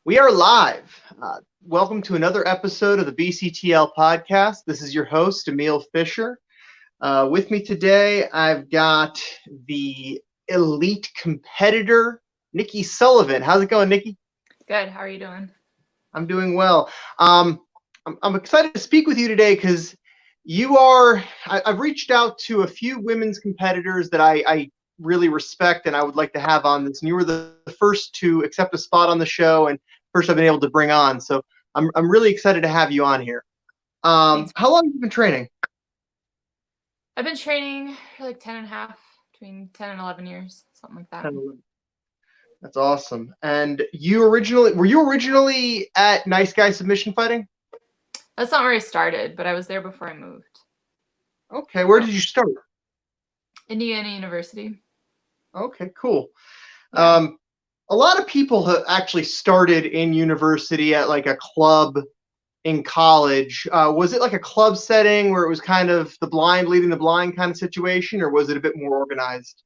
We are live. Welcome to another episode of the BCTL Podcast. This is your host, Emil Fisher. With me today, I've got the elite competitor, Nikki Sullivan. How's it going, Nikki? Good. How are you doing? I'm doing well. I'm excited to speak with you today because I've reached out to a few women's competitors that I really respect and I would like to have on this. And you were the first to accept a spot on the show and first I've been able to bring on. So I'm really excited to have you on here. How long have you been training? I've been training for like 10 and a half, between 10 and 11 years, something like that. That's awesome. And were you originally at Nice Guy Submission Fighting? That's not where I started, but I was there before I moved. Okay, where did you start? Indiana University. Okay, cool. Yeah. A lot of people have actually started in university at like a club in college. Was it like a club setting where it was kind of the blind leading the blind kind of situation, or was it a bit more organized?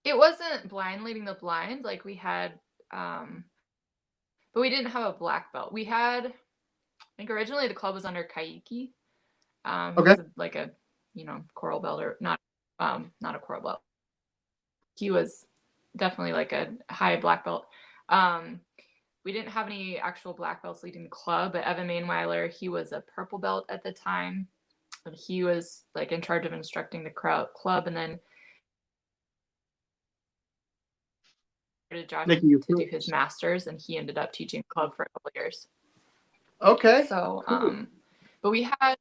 It wasn't blind leading the blind. Like we had, but we didn't have a black belt. We had, I think originally the club was under Kaiki. Okay. He was like a, coral belt or not a coral belt. He was definitely like a high black belt. We didn't have any actual black belts leading the club, but Evan Mainweiler, he was a purple belt at the time, and he was like in charge of instructing the club. And then Josh Nikki, to do his master's, and he ended up teaching the club for a couple of years. Okay. So, cool. But we had.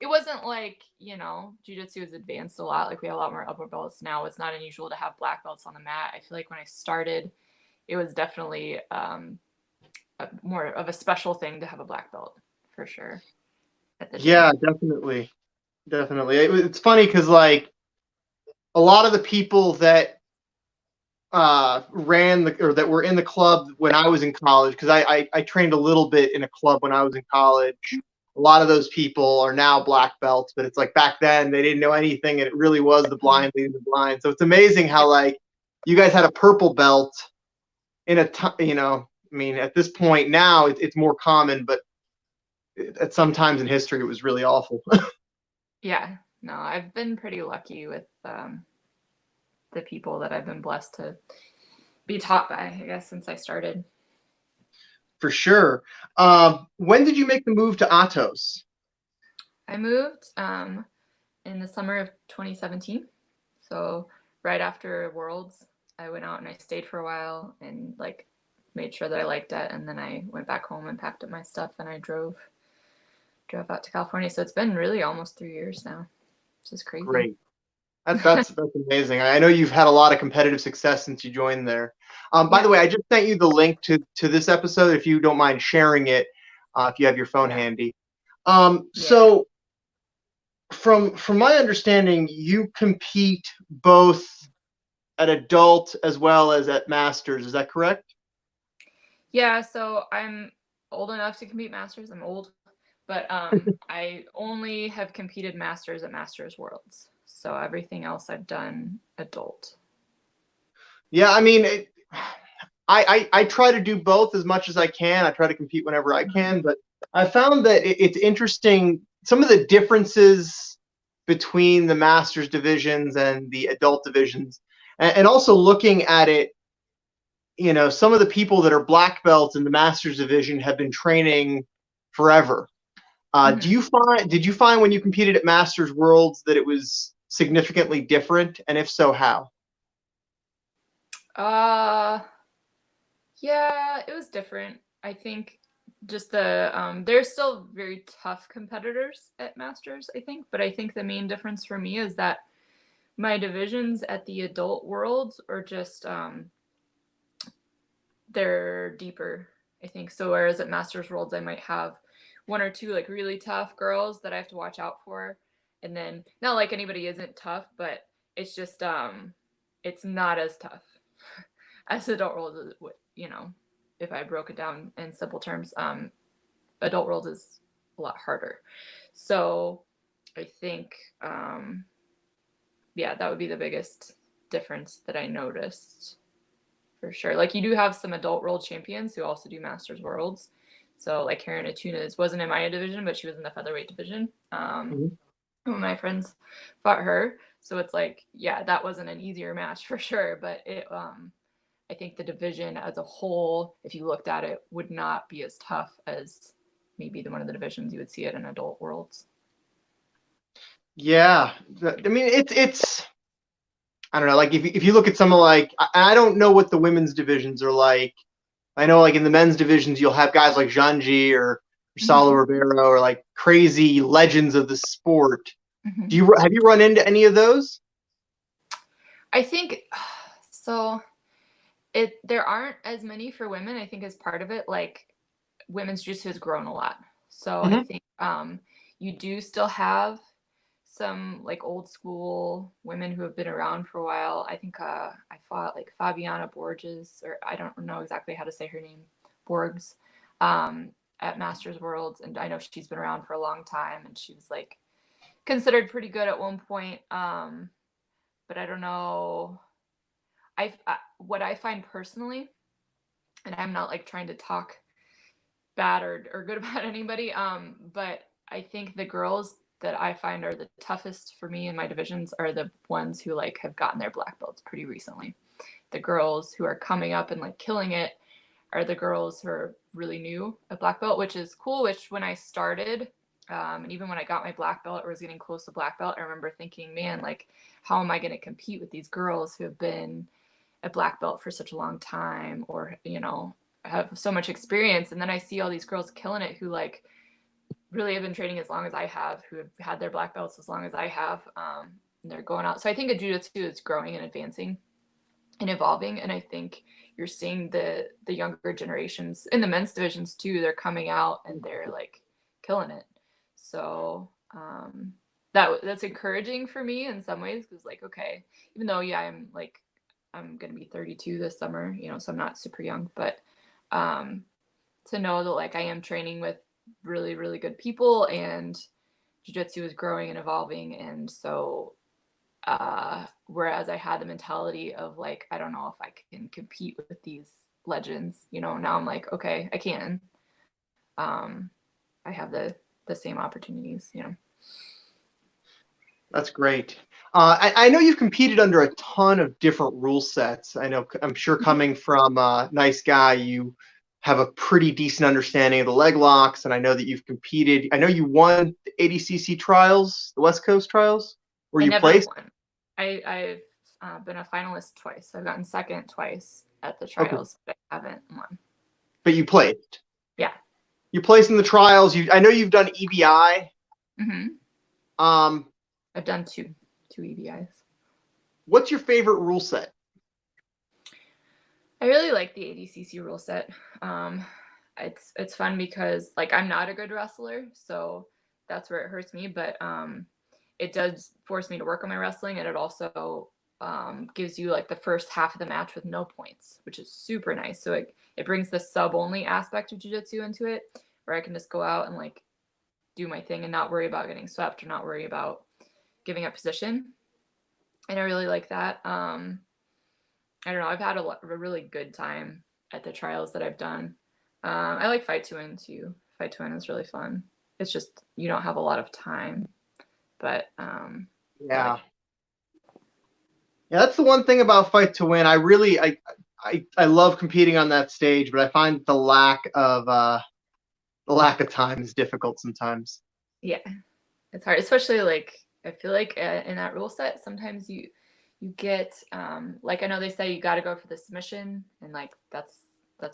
It wasn't like, jiu-jitsu has advanced a lot. Like we have a lot more upper belts now. It's not unusual to have black belts on the mat. I feel like when I started, it was definitely more of a special thing to have a black belt, for sure. Yeah, definitely. Definitely. It's funny because like a lot of the people that that were in the club when I was in college, because I trained a little bit in a club when I was in college. A lot of those people are now black belts, but it's like back then they didn't know anything, and it really was the blind leading the blind. So it's amazing how like you guys had a purple belt in at this point now it's more common, but at some times in history it was really awful. Yeah, no, I've been pretty lucky with the people that I've been blessed to be taught by, I guess, since I started. For sure. When did you make the move to Ottos? I moved in the summer of 2017. So right after Worlds, I went out and I stayed for a while and like made sure that I liked it. And then I went back home and packed up my stuff and I drove out to California. So it's been really almost 3 years now. Which is crazy. Great. That's amazing. I know you've had a lot of competitive success since you joined there. By the way, I just sent you the link to this episode if you don't mind sharing it, if you have your phone handy. So from my understanding, you compete both at adult as well as at masters. Is that correct? Yeah, so I'm old enough to compete masters. I'm old, but I only have competed masters at Masters Worlds. So everything else I've done adult. Yeah, I mean, I try to do both as much as I can. I try to compete whenever I can, but I found that it's interesting some of the differences between the masters divisions and the adult divisions, and also looking at it. Some of the people that are black belts in the masters division have been training forever. Did you find when you competed at Masters Worlds that it was significantly different, and if so, how? Yeah, it was different. I think just they're still very tough competitors at Masters, I think, but I think the main difference for me is that my divisions at the adult worlds are just they're deeper, I think. So whereas at Masters Worlds I might have one or two like really tough girls that I have to watch out for, and then not like anybody isn't tough, but it's just it's not as tough as adult worlds, if I broke it down in simple terms. Adult worlds is a lot harder. So I think that would be the biggest difference that I noticed for sure. Like you do have some adult world champions who also do Masters Worlds. So like Karen Atunas wasn't in my division, but she was in the featherweight division. One of my friends fought her. So it's like, yeah, that wasn't an easier match for sure. But it, I think the division as a whole, if you looked at it, would not be as tough as maybe one of the divisions you would see it in adult worlds. Yeah, I mean it's I don't know. Like if you look at some of like I don't know what the women's divisions are like. I know like in the men's divisions you'll have guys like Janji or Saulo Ribeiro or like crazy legends of the sport. Have you run into any of those? I think so. There aren't as many for women. I think as part of it, like women's jiu-jitsu has grown a lot. So I think you do still have some like old school women who have been around for a while. I think I fought like Fabiana Borges, or I don't know exactly how to say her name, Borgs, at Masters Worlds, and I know she's been around for a long time, and she was like considered pretty good at one point. But I don't know. What I find personally, and I'm not like trying to talk bad or good about anybody, but I think the girls that I find are the toughest for me in my divisions are the ones who like have gotten their black belts pretty recently. The girls who are coming up and like killing it are the girls who are really new at black belt, which is cool. Which when I started, and even when I got my black belt or was getting close to black belt, I remember thinking, man, like, how am I going to compete with these girls who have been at black belt for such a long time, or, you know, have so much experience? And then I see all these girls killing it who like really have been training as long as I have, who have had their black belts as long as I have, and they're going out. So I think a jiu-jitsu is growing and advancing and evolving, and I think you're seeing the younger generations in the men's divisions too. They're coming out and they're like killing it. So that's encouraging for me in some ways, because like, okay, even though I'm gonna be 32 this summer, you know, so I'm not super young, but to know that like I am training with really, really good people, and jiu-jitsu is growing and evolving. And so whereas I had the mentality of like, I don't know if I can compete with these legends, you know, now I'm like, okay, I can. I have the same opportunities, you know. That's great. I know you've competed under a ton of different rule sets. I'm sure coming from Nice Guy, you have a pretty decent understanding of the leg locks, and I know that you've competed. I know you won the ATCC Trials, the West Coast Trials, where you placed. Won. I've been a finalist twice. I've gotten second twice at the trials, but I haven't won. But you placed. Yeah. You placed in the trials. I know you've done EBI. I've done two EBIs. What's your favorite rule set? I really like the ATCC rule set. It's fun because like I'm not a good wrestler, so that's where it hurts me. But it does force me to work on my wrestling, and it also gives you like the first half of the match with no points, which is super nice. So it brings the sub-only aspect of jiu-jitsu into it, where I can just go out and like do my thing and not worry about getting swept or not worry about giving up position. And I really like that. I don't know. I've had a really good time at the trials that I've done. I like Fight to Win too. Fight to Win is really fun. It's just you don't have a lot of time, but yeah, that's the one thing about Fight to Win. I love competing on that stage, but I find the lack of time is difficult sometimes. Yeah, it's hard, especially like I feel like in that rule set sometimes you get like I know they say you got to go for the submission, and like that's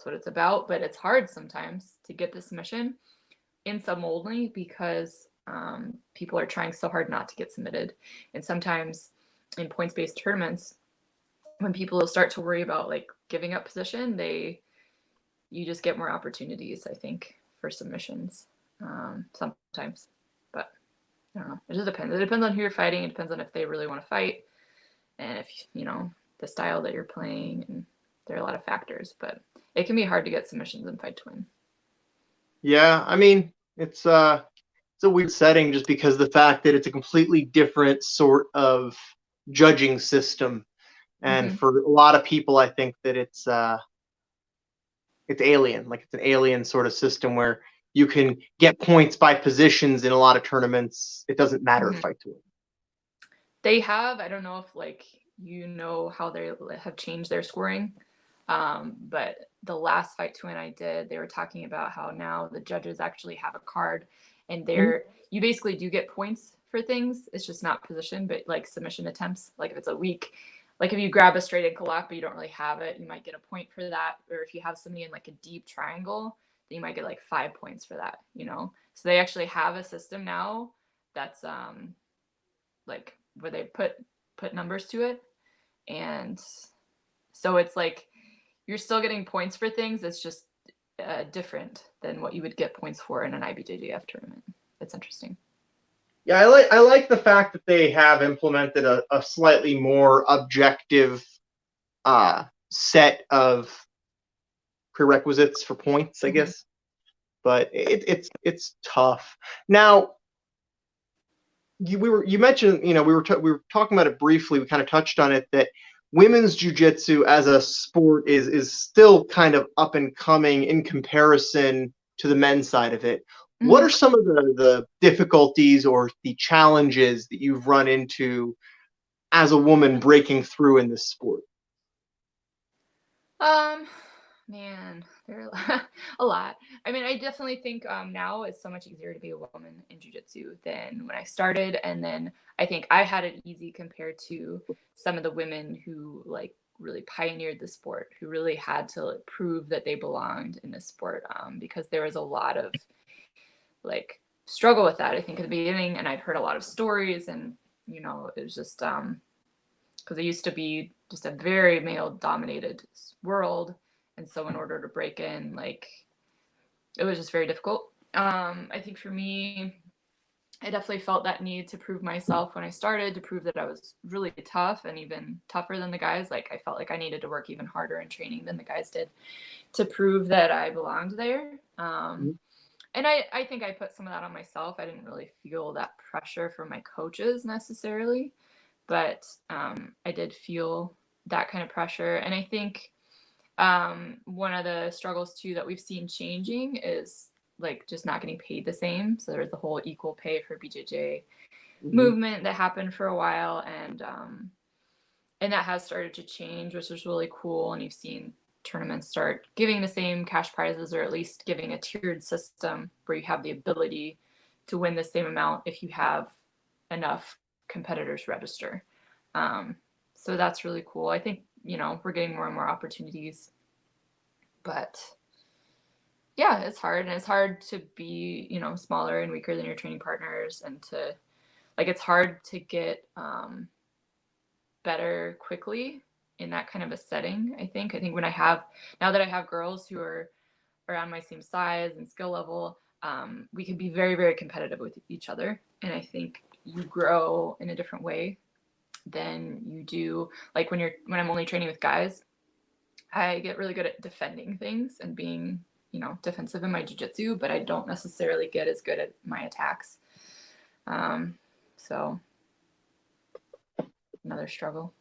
what it's about, but it's hard sometimes to get the submission in sub only because people are trying so hard not to get submitted. And sometimes in points-based tournaments, when people start to worry about like giving up position, you just get more opportunities, I think, for submissions sometimes. But I don't know. It just depends. It depends on who you're fighting. It depends on if they really want to fight, and if you know the style that you're playing. And there are a lot of factors, but it can be hard to get submissions in Fight to Win. Yeah, I mean it's a weird setting just because the fact that it's a completely different sort of judging system. And for a lot of people, I think that it's alien. Like it's an alien sort of system where you can get points by positions in a lot of tournaments. It doesn't matter fight to win. They have, I don't know if like how they have changed their scoring, but the last fight to win I did, they were talking about how now the judges actually have a card, and you basically do get points for things. It's just not position, but like submission attempts. Like if it's a weak, like if you grab a straight ankle lock but you don't really have it, you might get a point for that. Or if you have somebody in like a deep triangle, then you might get like 5 points for that, So they actually have a system now that's like where they put numbers to it. And so it's like you're still getting points for things. It's just different than what you would get points for in an IBJJF tournament. It's interesting. Yeah, I like the fact that they have implemented a slightly more objective set of prerequisites for points, I guess. But it's tough. Now, you mentioned, we were talking about it briefly. We kind of touched on it, that women's jiu-jitsu as a sport is still kind of up and coming in comparison to the men's side of it. What are some of the difficulties or the challenges that you've run into as a woman breaking through in this sport? Man, there are a lot. I mean, I definitely think now it's so much easier to be a woman in jiu-jitsu than when I started. And then I think I had it easy compared to some of the women who like really pioneered the sport, who really had to prove that they belonged in the sport, because there was a lot of like struggle with that, I think, at the beginning. And I'd heard a lot of stories, and it was just because it used to be just a very male dominated world. And so in order to break in, like, it was just very difficult. I think for me, I definitely felt that need to prove myself when I started, to prove that I was really tough and even tougher than the guys. Like I felt like I needed to work even harder in training than the guys did to prove that I belonged there. And I think I put some of that on myself. I didn't really feel that pressure from my coaches necessarily, but I did feel that kind of pressure. And I think one of the struggles too that we've seen changing is like just not getting paid the same. So there's the whole equal pay for BJJ movement that happened for a while, and that has started to change, which is really cool. And you've seen tournaments start giving the same cash prizes, or at least giving a tiered system where you have the ability to win the same amount if you have enough competitors register. So that's really cool. I think, we're getting more and more opportunities, but yeah, it's hard. And it's hard to be, smaller and weaker than your training partners, and to it's hard to get better quickly in that kind of a setting. I think now that I have girls who are around my same size and skill level, we can be very, very competitive with each other. And I think you grow in a different way than you do. Like when I'm only training with guys, I get really good at defending things and being, defensive in my jiu-jitsu, but I don't necessarily get as good at my attacks. So another struggle.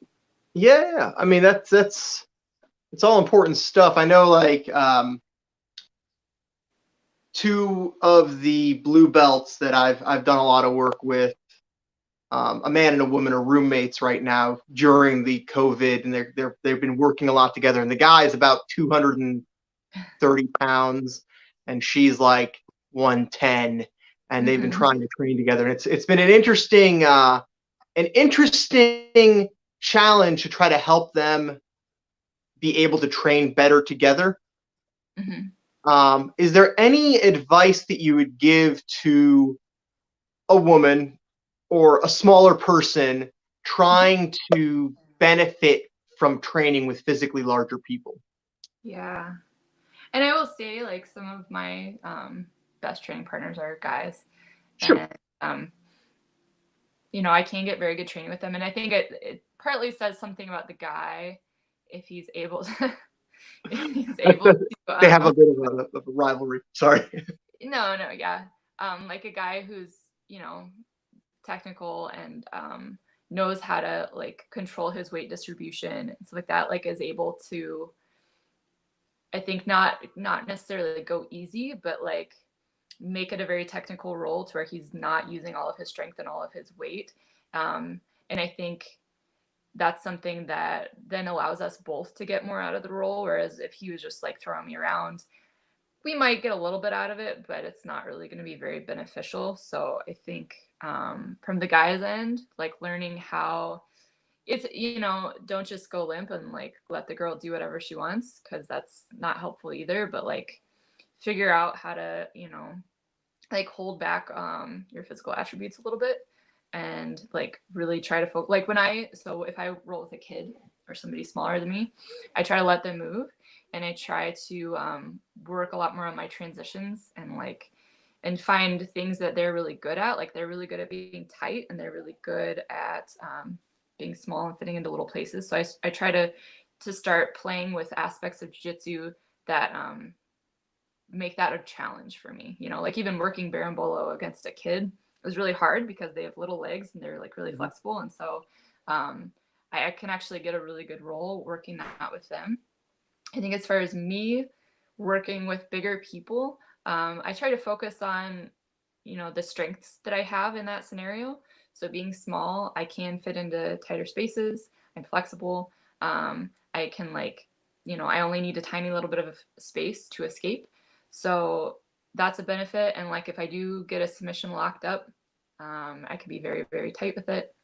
Yeah. I mean, it's all important stuff. I know, like, two of the blue belts that I've done a lot of work with, a man and a woman are roommates right now during the COVID, and they've been working a lot together. And the guy is about 230 pounds, and she's like 110, and they've been trying to train together. And it's been an interesting challenge to try to help them be able to train better together. Is there any advice that you would give to a woman or a smaller person trying to benefit from training with physically larger people? Yeah. And I will say, like, some of my best training partners are guys. Sure. And, I can get very good training with them. And I think it partly says something about the guy if he's able to. They have a bit of a rivalry. Sorry. No, yeah. Like a guy who's, technical and knows how to like control his weight distribution and stuff like that, like is able to, I think not necessarily go easy, but like make it a very technical role to where he's not using all of his strength and all of his weight. And I think that's something that then allows us both to get more out of the role. Whereas if he was just like throwing me around, we might get a little bit out of it, but it's not really going to be very beneficial. So I think from the guy's end, like learning how it's, don't just go limp and like let the girl do whatever she wants, because that's not helpful either. But like figure out how to, like hold back your physical attributes a little bit and like really try to focus. Like so if I roll with a kid or somebody smaller than me, I try to let them move, and I try to work a lot more on my transitions and find things that they're really good at. Like they're really good at being tight, and they're really good at being small and fitting into little places. So I try to start playing with aspects of jiu-jitsu that make that a challenge for me. Like even working berimbolo against a kid was really hard because they have little legs and they're like really flexible. And so I can actually get a really good roll working that with them. I think as far as me working with bigger people, I try to focus on, the strengths that I have in that scenario. So being small, I can fit into tighter spaces. I'm flexible. I can I only need a tiny little bit of space to escape. So that's a benefit. And like if I do get a submission locked up, I can be very, very tight with it.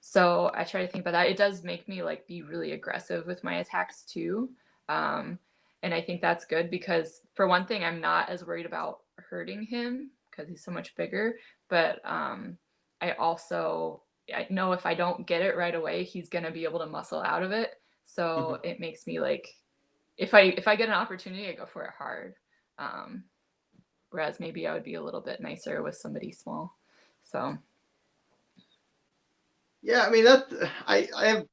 So I try to think about that. It does make me like be really aggressive with my attacks too. And I think that's good because for one thing, I'm not as worried about hurting him because he's so much bigger. But I know if I don't get it right away, he's going to be able to muscle out of it. So it makes me like, if I get an opportunity, I go for it hard. Whereas maybe I would be a little bit nicer with somebody small. So. Yeah, I mean I have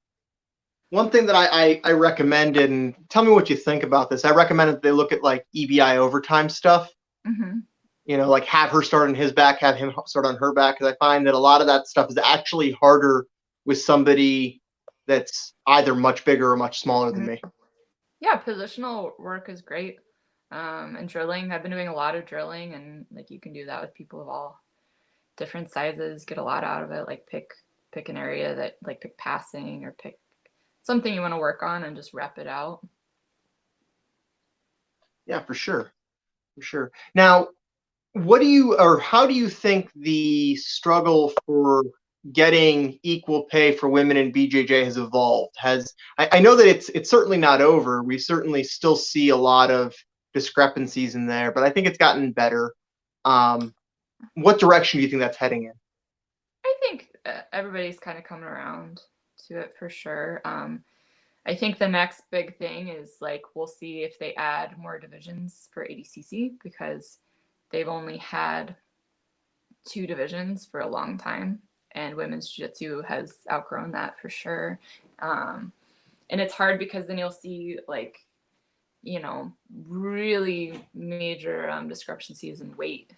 one thing that I recommended, and tell me what you think about this. I recommend that they look at like EBI overtime stuff. Mm-hmm. Like have her start on his back, have him start on her back, because I find that a lot of that stuff is actually harder with somebody that's either much bigger or much smaller than me. Yeah, positional work is great. And drilling, I've been doing a lot of drilling, and like you can do that with people of all different sizes, get a lot out of it. Like pick an area that like pick passing or pick something you want to work on and just rep it out. Yeah, for sure. For sure. Now, how do you think the struggle for getting equal pay for women in BJJ has evolved? I know that it's certainly not over. We certainly still see a lot of discrepancies in there, but I think it's gotten better. What direction do you think that's heading in? I think everybody's kind of coming around to it for sure. I think the next big thing is like we'll see if they add more divisions for ATCC because they've only had 2 divisions for a long time, and women's jiu-jitsu has outgrown that for sure. And it's hard because then you'll see like, really major discrepancies in weight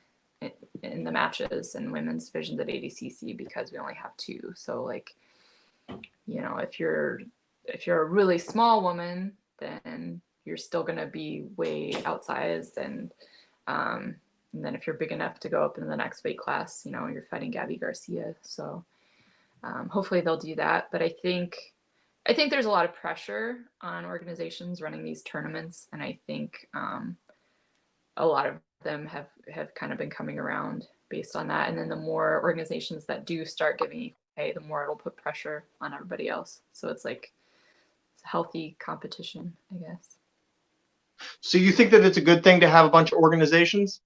in the matches and women's divisions at ATCC because we only have 2. So like, if you're a really small woman, then you're still going to be way outsized. And then if you're big enough to go up into the next weight class, you're fighting Gabby Garcia. So hopefully they'll do that. But I think there's a lot of pressure on organizations running these tournaments. And I think a lot of them have kind of been coming around based on that. And then the more organizations that do start giving equal pay, the more it'll put pressure on everybody else. So it's like it's a healthy competition, I guess. So you think that it's a good thing to have a bunch of organizations?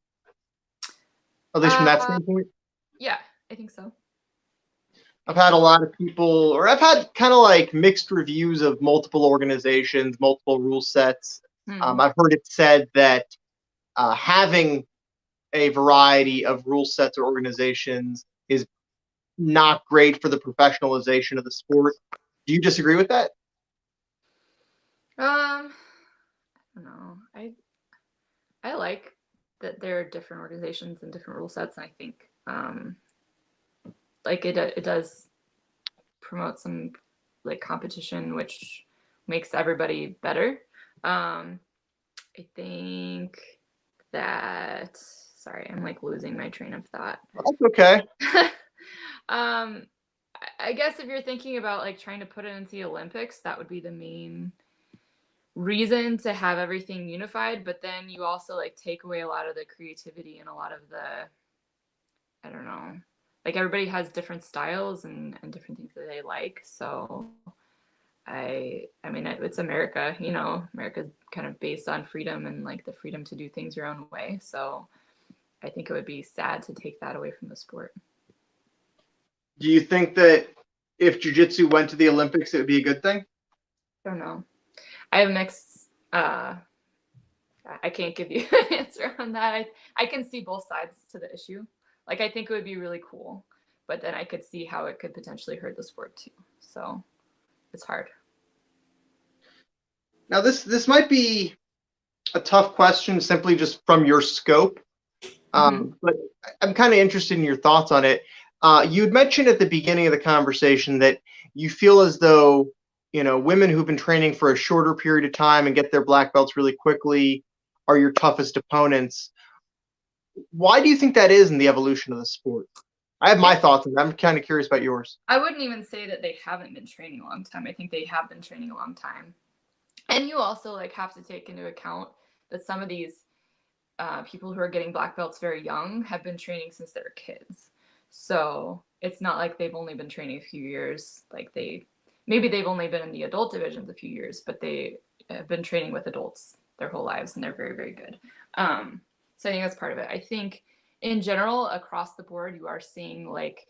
At least from that standpoint? Yeah, I think so. I've had a lot of people, or I've had kind of like mixed reviews of multiple organizations, multiple rule sets. I've heard it said that having a variety of rule sets or organizations is not great for the professionalization of the sport. Do you disagree with that? I don't know. I like that there are different organizations and different rule sets, and I think like it does promote some like competition, which makes everybody better. I think that, sorry, I'm like losing my train of thought. That's okay. I guess if you're thinking about like trying to put it into the Olympics, that would be the main reason to have everything unified. But then you also like take away a lot of the creativity and a lot of the, I don't know, like everybody has different styles and different things that they like. So I mean, it's America, you know, America's kind of based on freedom and like the freedom to do things your own way. So I think it would be sad to take that away from the sport. Do you think that if jiu-jitsu went to the Olympics, it would be a good thing? I don't know. I have mixed, I can't give you an answer on that. I can see both sides to the issue. Like, I think it would be really cool, but then I could see how it could potentially hurt the sport too. So it's hard. Now, this might be a tough question simply just from your scope, but I'm kind of interested in your thoughts on it. You had mentioned at the beginning of the conversation that you feel as though, you know, women who've been training for a shorter period of time and get their black belts really quickly are your toughest opponents. Why do you think that is in the evolution of the sport? I have my thoughts, and I'm kind of curious about yours. I wouldn't even say that they haven't been training a long time. I think they have been training a long time. And you also like have to take into account that some of these people who are getting black belts very young have been training since they were kids. So it's not like they've only been training a few years. Like maybe they've only been in the adult divisions a few years, but they have been training with adults their whole lives, and they're very, very good. So I think that's part of it. I think in general, across the board, you are seeing like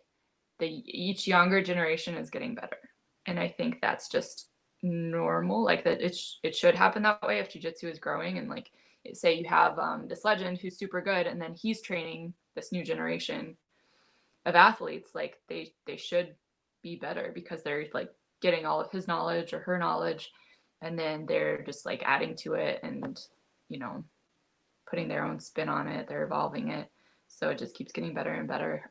each younger generation is getting better. And I think that's just normal, like that it should happen that way if jiu-jitsu is growing. And like say you have this legend who's super good, and then he's training this new generation of athletes, like they should be better because they're like getting all of his knowledge or her knowledge, and then they're just like adding to it and, you know, putting their own spin on it. They're evolving it, so it just keeps getting better and better.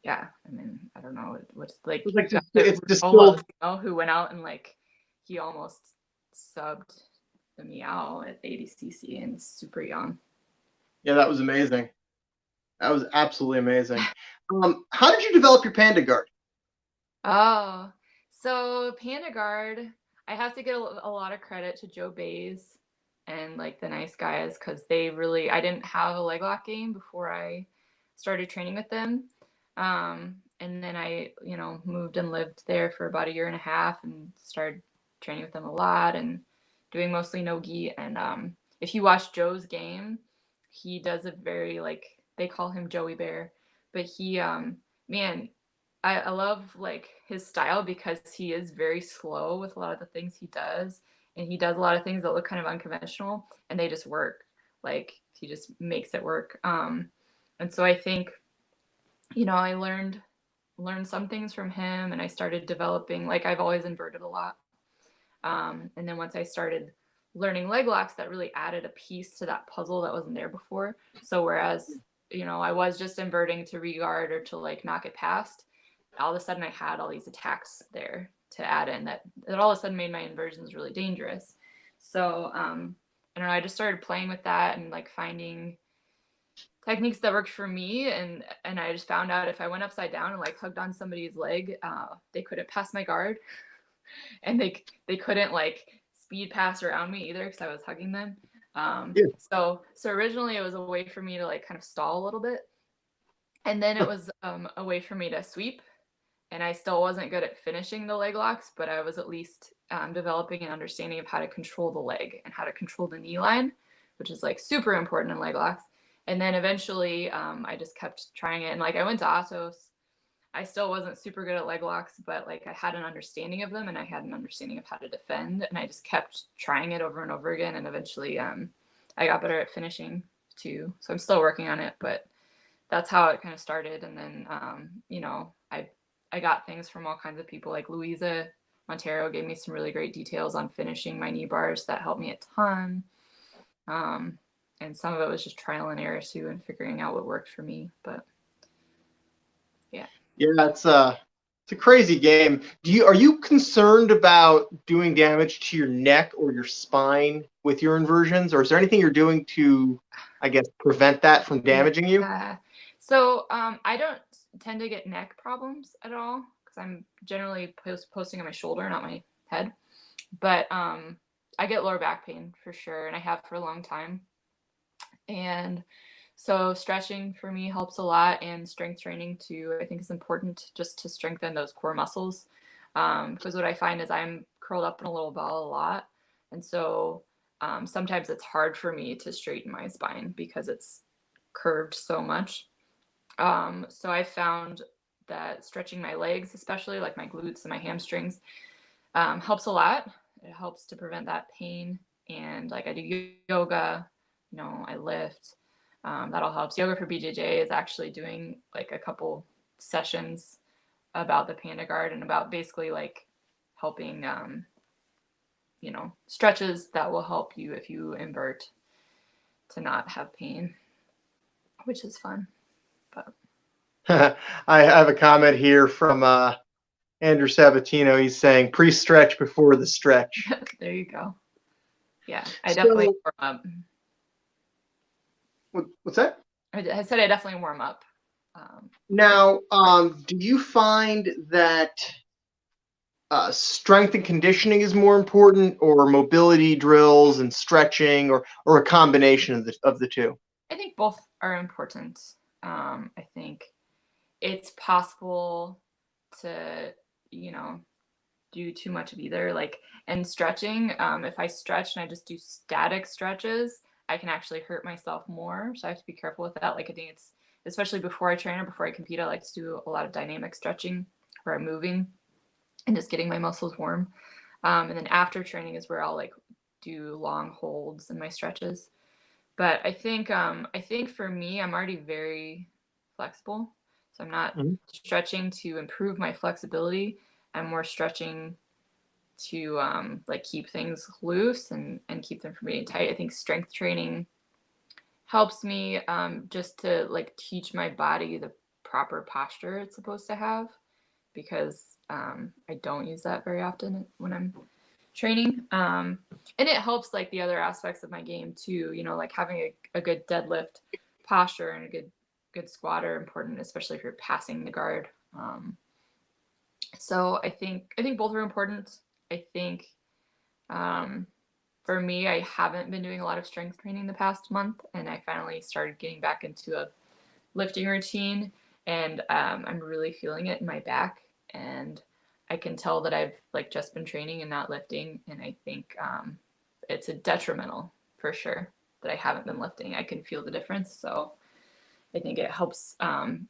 Yeah, I mean, I don't know what's like. It's just still, who went out and like he almost subbed the Meow at ATCC and super young. Yeah, that was amazing. That was absolutely amazing. How did you develop your Panda guard? Oh, so Panda guard, I have to give a lot of credit to Joe Bays and like the nice guys, because they really, I didn't have a leg lock game before I started training with them. And then I, you know, moved and lived there for about a year and a half and started training with them a lot and doing mostly no-gi. And if you watch Joe's game, he does a very, like, they call him Joey Bear, but he, man, I love like his style because he is very slow with a lot of the things he does. And he does a lot of things that look kind of unconventional, and they just work. Like he just makes it work. And so I think, you know, I learned some things from him, and I started developing, like I've always inverted a lot. And then once I started learning leg locks, that really added a piece to that puzzle that wasn't there before. So whereas, you know, I was just inverting to regard or to like knock it past, all of a sudden I had all these attacks there to add in that all of a sudden made my inversions really dangerous. So I don't know, I just started playing with that and like finding techniques that worked for me, and I just found out if I went upside down and like hugged on somebody's leg, they couldn't pass my guard, and they couldn't like speed pass around me either because I was hugging them. So originally it was a way for me to like kind of stall a little bit, and then it was a way for me to sweep, and I still wasn't good at finishing the leg locks, but I was at least developing an understanding of how to control the leg and how to control the knee line, which is like super important in leg locks. And then eventually I just kept trying it. And like I went to Ottos. I still wasn't super good at leg locks, but like I had an understanding of them, and I had an understanding of how to defend. And I just kept trying it over and over again. And eventually I got better at finishing too. So I'm still working on it, but that's how it kind of started. And then, you know, I got things from all kinds of people. Like Louisa Montero gave me some really great details on finishing my knee bars. That helped me a ton. And some of it was just trial and error too, and figuring out what worked for me. But yeah. Yeah, It's a crazy game. Are you concerned about doing damage to your neck or your spine with your inversions, or is there anything you're doing to, I guess, prevent that from damaging you? So I don't tend to get neck problems at all because I'm generally posting on my shoulder, not my head. But I get lower back pain for sure, and I have for a long time. And so stretching for me helps a lot, and strength training too. I think is important just to strengthen those core muscles. Because what I find is I'm curled up in a little ball a lot, and so sometimes it's hard for me to straighten my spine because it's curved so much. So I found that stretching my legs, especially like my glutes and my hamstrings, helps a lot. It helps to prevent that pain. And like I do yoga, I lift. That all helps. Yoga for BJJ is actually doing like a couple sessions about the Panda guard and about basically like helping, stretches that will help you if you invert to not have pain, which is fun. But I have a comment here from Andrew Sabatino. He's saying pre-stretch before the stretch. there you go. Yeah, I definitely warm up. What's that? I said I definitely warm up. Now, do you find that strength and conditioning is more important, or mobility drills and stretching, or a combination of the two? I think both are important. I think it's possible to, do too much of either. Like, and stretching, if I stretch and I just do static stretches, I can actually hurt myself more. So I have to be careful with that. Like, I think it's, especially before I train or before I compete, I like to do a lot of dynamic stretching where I'm moving and just getting my muscles warm. And then after training is where I'll like do long holds in my stretches. But I think for me, I'm already very flexible. So I'm not stretching to improve my flexibility. I'm more stretching to like keep things loose and keep them from being tight. I think strength training helps me just to like teach my body the proper posture it's supposed to have, because I don't use that very often when I'm training. And it helps like the other aspects of my game too, like having a good deadlift posture and a good squat are important, especially if you're passing the guard. So I think both are important. I think for me, I haven't been doing a lot of strength training the past month, and I finally started getting back into a lifting routine, and I'm really feeling it in my back, and I can tell that I've like just been training and not lifting, and I think it's a detrimental for sure that I haven't been lifting. I can feel the difference, so I think it helps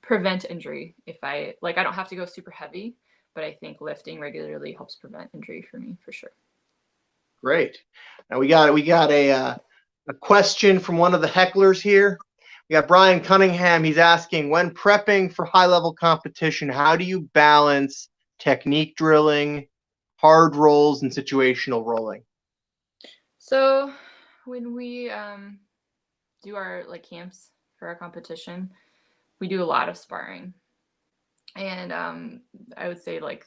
prevent injury. If I don't have to go super heavy, but I think lifting regularly helps prevent injury for me for sure. Great. Now we got a question from one of the hecklers here. We got Brian Cunningham. He's asking, when prepping for high-level competition, how do you balance technique drilling, hard rolls, and situational rolling? So when we do our like camps for our competition, we do a lot of sparring, and I would say like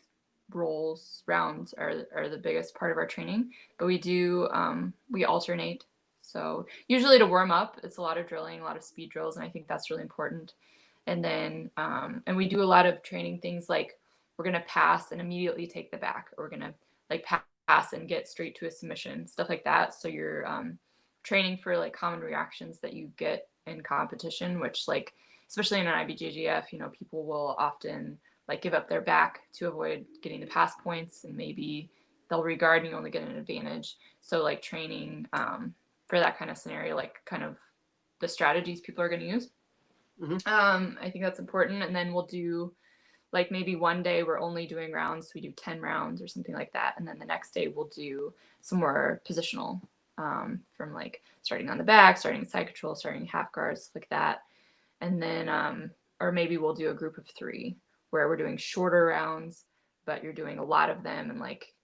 rolls rounds are the biggest part of our training, but we alternate. So usually to warm up, it's a lot of drilling, a lot of speed drills, and I think that's really important. And then and we do a lot of training things like we're gonna pass and immediately take the back, or we're gonna like pass and get straight to a submission, stuff like that. So you're training for like common reactions that you get in competition, which like especially in an IBJJF, people will often like give up their back to avoid getting the pass points, and maybe they'll regard and you only get an advantage. So like training for that kind of scenario, like kind of the strategies people are going to use. I think that's important. And then we'll do like maybe one day we're only doing rounds. So we do 10 rounds or something like that. And then the next day we'll do some more positional from like starting on the back, starting side control, starting half guards, like that. And then, or maybe we'll do a group of 3 where we're doing shorter rounds, but you're doing a lot of them and like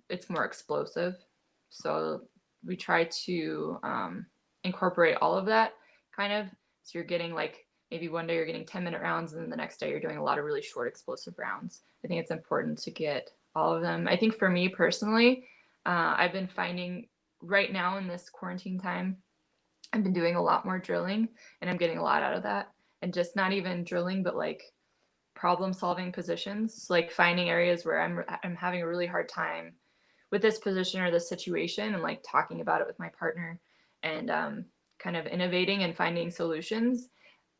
it's more explosive. So we try to incorporate all of that kind of. So you're getting like maybe one day you're getting 10-minute rounds and then the next day you're doing a lot of really short explosive rounds. I think it's important to get all of them. I think for me personally, I've been finding right now in this quarantine time, I've been doing a lot more drilling and I'm getting a lot out of that. And just not even drilling, but like problem solving positions, like finding areas where I'm having a really hard time with this position or this situation, and like talking about it with my partner and kind of innovating and finding solutions.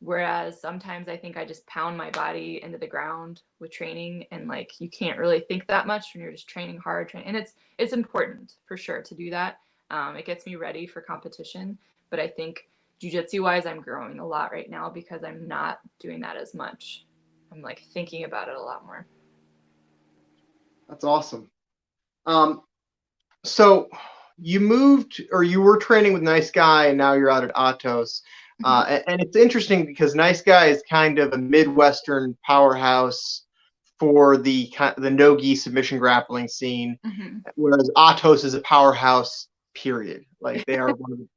Whereas sometimes I think I just pound my body into the ground with training, and like you can't really think that much when you're just training hard. And it's important for sure to do that. It gets me ready for competition. But I think jiu-jitsu wise, I'm growing a lot right now because I'm not doing that as much. I'm like thinking about it a lot more. That's awesome. So you moved, or you were training with Nice Guy, and now you're out at Ottos. And it's interesting because Nice Guy is kind of a Midwestern powerhouse for the no-gi submission grappling scene, whereas Ottos is a powerhouse, period. Like they are one of the,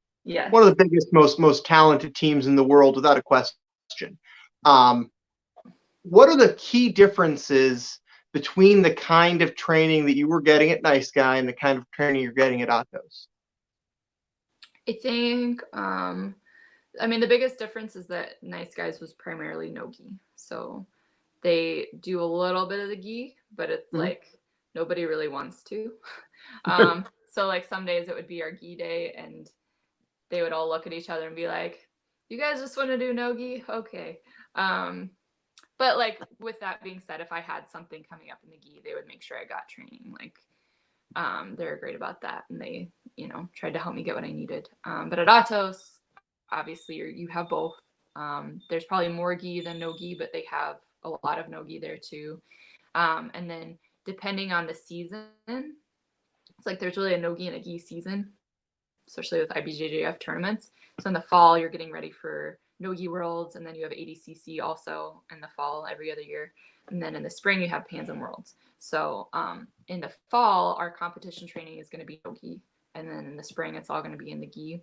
one of the biggest, most talented teams in the world, without a question. What are the key differences between the kind of training that you were getting at Nice Guy and the kind of training you're getting at Ottos? I think, I mean, the biggest difference is that Nice Guys was primarily no-gi. So they do a little bit of the gi, but it's like nobody really wants to. So like some days it would be our gi day and they would all look at each other and be like, you guys just want to do no-gi? Okay. But like with that being said, if I had something coming up in the gi, they would make sure I got training. Like they're great about that, and they, you know, tried to help me get what I needed. But at Ottos, obviously you have both. There's probably more gi than no gi, but they have a lot of no gi there too. And then depending on the season, it's like there's really a no gi and a gi season, especially with IBJJF tournaments. So in the fall, you're getting ready for no-gi worlds, and then you have ATCC also in the fall every other year. And then in the spring, you have Panda worlds. So in the fall, our competition training is going to be no-gi. And then in the spring, it's all going to be in the gi.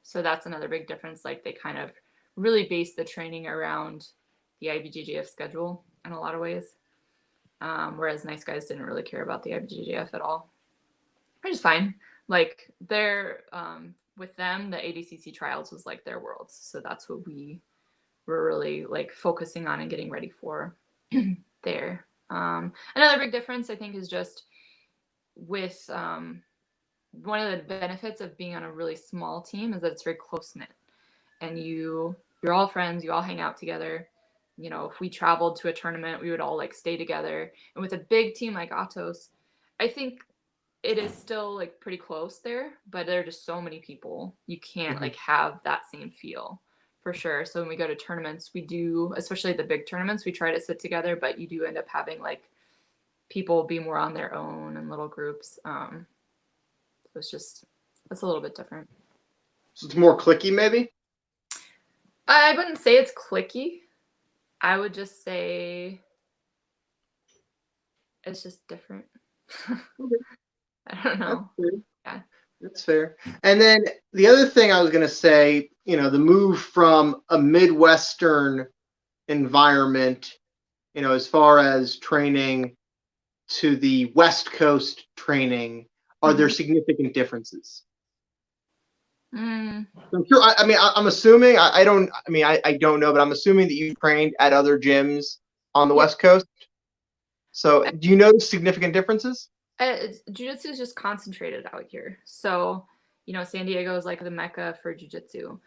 So that's another big difference. Like they kind of really base the training around the IBJJF schedule in a lot of ways. Whereas Nice Guys didn't really care about the IBJJF at all, which is fine. Like they're with them, the ATCC Trials was like their worlds, so that's what we were really like focusing on and getting ready for there. Another big difference I think is just with one of the benefits of being on a really small team is that it's very close knit, and you're all friends, you all hang out together. You know, if we traveled to a tournament, we would all like stay together. And with a big team like Ottos, I think it is still like pretty close there, but there are just so many people. You can't like have that same feel for sure. So when we go to tournaments, we do, especially the big tournaments, we try to sit together, but you do end up having like people be more on their own in little groups. So it's a little bit different. So it's more cliquey, maybe? I wouldn't say it's cliquey. I would just say it's just different. I don't know. That's fair. And then the other thing I was going to say, you know, the move from a Midwestern environment, you know, as far as training to the West Coast training, are there significant differences? I'm sure. I mean, I'm assuming. I don't know, but I'm assuming that you trained at other gyms on the West Coast. So, do you notice significant differences? Jiu-jitsu is just concentrated out here. So, you know, San Diego is like the mecca for jiu-jitsu.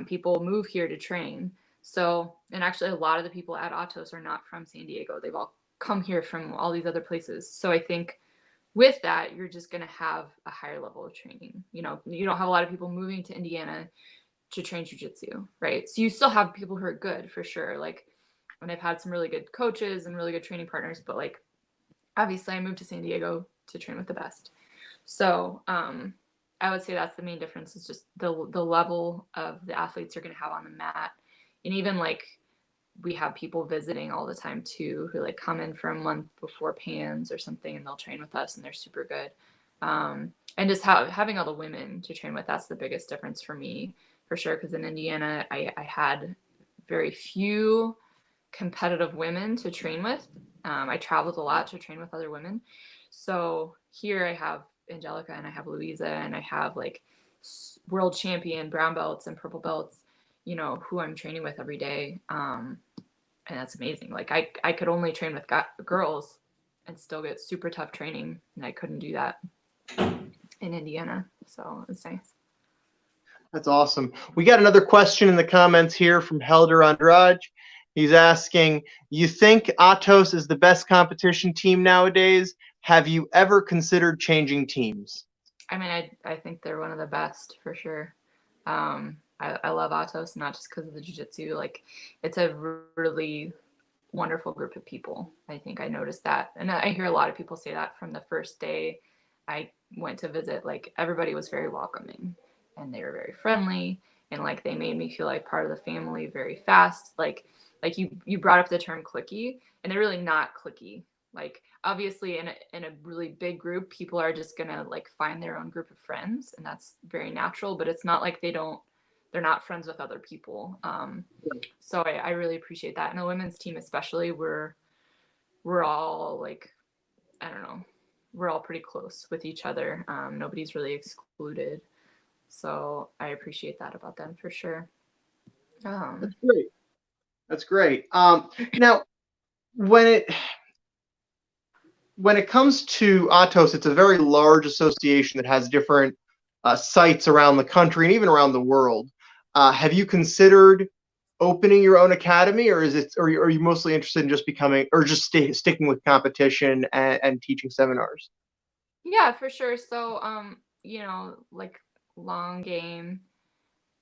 People move here to train. So, and actually a lot of the people at Ottos are not from San Diego. They've all come here from all these other places. So I think with that, you're just going to have a higher level of training. You know, you don't have a lot of people moving to Indiana to train jiu-jitsu, right? So you still have people who are good for sure. Like, and I've had some really good coaches and really good training partners, but like, obviously I moved to San Diego to train with the best. So I would say that's the main difference, is just the level of the athletes you're going to have on the mat. And even like we have people visiting all the time too, who like come in for a month before Pans or something, and they'll train with us and they're super good. And just having all the women to train with, that's the biggest difference for me, for sure. Because in Indiana, I had very few competitive women to train with. I traveled a lot to train with other women. So here I have Angelica and I have Louisa and I have like world champion brown belts and purple belts, you know, who I'm training with every day. And that's amazing. Like I could only train with girls and still get super tough training. And I couldn't do that in Indiana. So it's nice. That's awesome. We got another question in the comments here from Helder Andrade. He's asking, you think Ottos is the best competition team nowadays? Have you ever considered changing teams? I mean, I think they're one of the best for sure. I love Ottos, not just because of the jiu-jitsu. Like, it's a really wonderful group of people. I think I noticed that. And I hear a lot of people say that from the first day I went to visit. Like, everybody was very welcoming and they were very friendly. And, like, they made me feel like part of the family very fast. Like you brought up the term cliquey, and they're really not cliquey. Like, obviously in a really big group, people are just gonna like find their own group of friends, and that's very natural, but it's not like they're not friends with other people. So I really appreciate that. And the women's team especially, we're all like, I don't know, we're all pretty close with each other. Nobody's really excluded. So I appreciate that about them for sure. That's great. That's great. Now, when it comes to Ottos, it's a very large association that has different sites around the country and even around the world. Have you considered opening your own academy, or are you mostly interested in just becoming, or just sticking with competition and teaching seminars? Yeah, for sure. So, you know, like long game,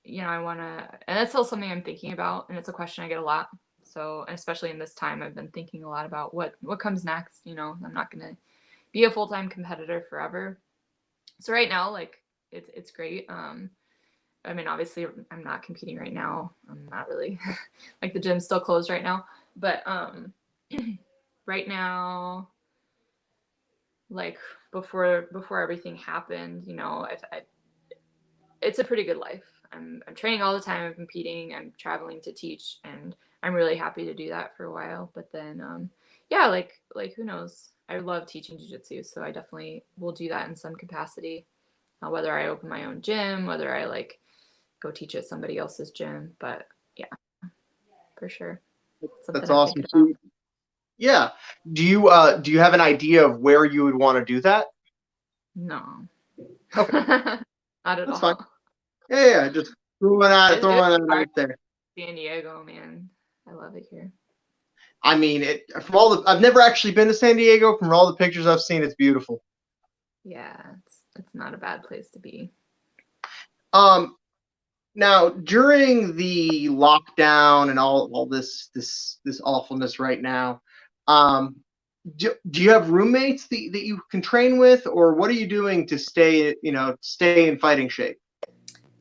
you know, I want to, and that's still something I'm thinking about, and it's a question I get a lot. So, especially in this time, I've been thinking a lot about what comes next. You know, I'm not going to be a full-time competitor forever. So right now, like, it's great. I mean, obviously, I'm not competing right now. I'm not really like, the gym's still closed right now, but right now, like before everything happened, you know, it's a pretty good life. I'm training all the time. I'm competing. I'm traveling to teach, and I'm really happy to do that for a while. But then, yeah, like who knows? I love teaching jiu-jitsu, so I definitely will do that in some capacity. Whether I open my own gym, whether I like go teach at somebody else's gym, but yeah, for sure. Something That's I'm awesome. thinking about. Yeah. Do you have an idea of where you would want to do that? No. Okay. Not at That's all. fine. Yeah, just throwing it out there. San Diego, man. I love it here. I mean, I've never actually been to San Diego. From all the pictures I've seen, it's beautiful. Yeah, it's not a bad place to be. Now during the lockdown and all this awfulness right now, do you have roommates that you can train with, or what are you doing to stay in fighting shape?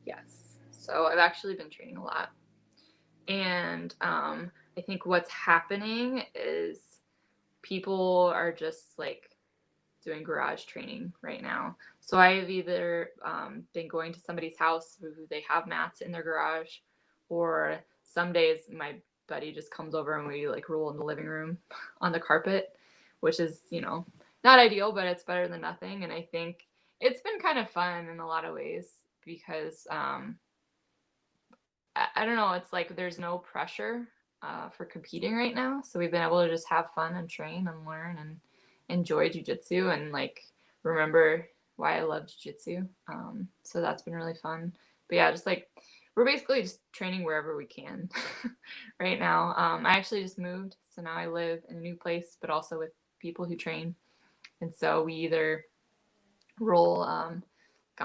Yes. So I've actually been training a lot. And I think what's happening is people are just like doing garage training right now. So I have either been going to somebody's house who they have mats in their garage, or some days my buddy just comes over and we like roll in the living room on the carpet, which is, you know, not ideal, but it's better than nothing. And I think it's been kind of fun in a lot of ways because I don't know, it's like there's no pressure for competing right now. So we've been able to just have fun and train and learn and enjoy jiu-jitsu and like remember why I love jiu-jitsu. So that's been really fun. But yeah, just like we're basically just training wherever we can right now. I actually just moved, so now I live in a new place, but also with people who train. And so we either roll on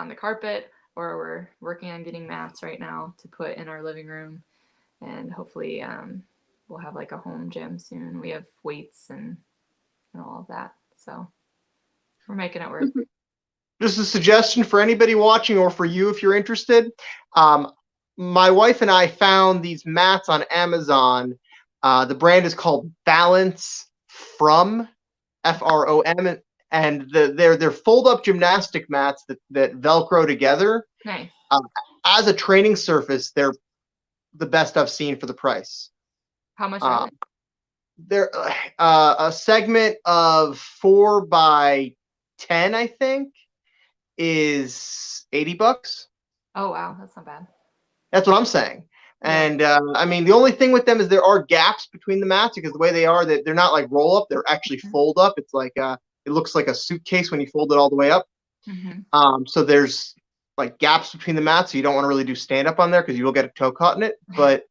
the carpet, or we're working on getting mats right now to put in our living room, and hopefully we'll have like a home gym soon. We have weights and all of that, so we're making it work. Just a suggestion for anybody watching, or for you if you're interested. My wife and I found these mats on Amazon. The brand is called Balance From, FROM, and they're fold-up gymnastic mats that Velcro together. Nice. as a training surface, they're the best I've seen for the price. How much are they? They're a segment of 4x10, I think, is $80. Oh wow, that's not bad. That's what I'm saying. Yeah. And I mean, the only thing with them is there are gaps between the mats because the way they are, that they're not like roll up; they're actually fold up. It's like it looks like a suitcase when you fold it all the way up. So there's like gaps between the mats, so you don't want to really do stand up on there because you will get a toe caught in it. But